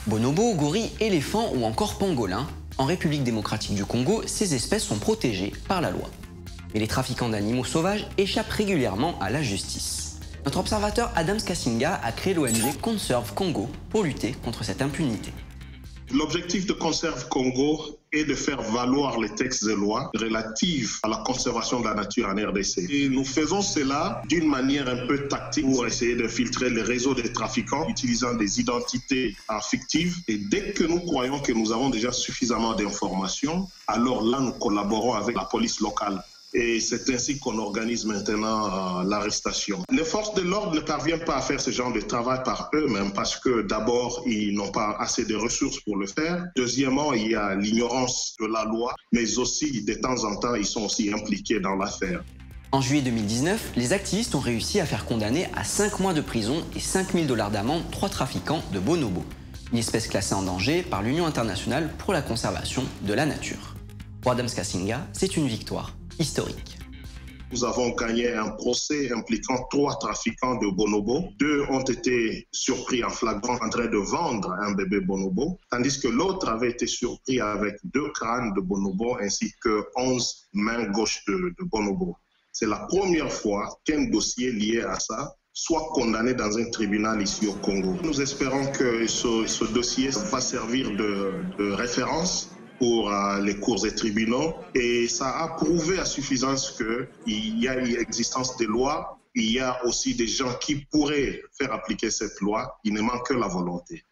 Bonobos, gorilles, éléphants ou encore pangolins, en République démocratique du Congo, ces espèces sont protégées par la loi. Mais les trafiquants d'animaux sauvages échappent régulièrement à la justice. Notre observateur Adams Kassinga a créé l'ONG Conserve Congo pour lutter contre cette impunité. L'objectif de Conserve Congo est de faire valoir les textes de loi relatifs à la conservation de la nature en RDC. Et nous faisons cela d'une manière un peu tactique pour essayer de filtrer les réseaux des trafiquants utilisant des identités fictives. Et dès que nous croyons que nous avons déjà suffisamment d'informations, alors là, nous collaborons avec la police locale. Et c'est ainsi qu'on organise maintenant l'arrestation. Les forces de l'ordre ne parviennent pas à faire ce genre de travail par eux-mêmes parce que d'abord, ils n'ont pas assez de ressources pour le faire. Deuxièmement, il y a l'ignorance de la loi, mais aussi, de temps en temps, ils sont aussi impliqués dans l'affaire. En juillet 2019, les activistes ont réussi à faire condamner à 5 mois de prison et 5 000 $ d'amende 3 trafiquants de bonobos, une espèce classée en danger par l'Union internationale pour la conservation de la nature. Pour Adams Kassinga, c'est une victoire historique. Nous avons gagné un procès impliquant 3 trafiquants de bonobos. 2 ont été surpris en flagrant en train de vendre un bébé bonobo, tandis que l'autre avait été surpris avec 2 crânes de bonobo ainsi que 11 mains gauches de bonobo. C'est la première fois qu'un dossier lié à ça soit condamné dans un tribunal ici au Congo. Nous espérons que ce dossier va servir de référence pour les cours et tribunaux et ça a prouvé à suffisance qu'il y a une existence des lois, il y a aussi des gens qui pourraient faire appliquer cette loi, il ne manque que la volonté.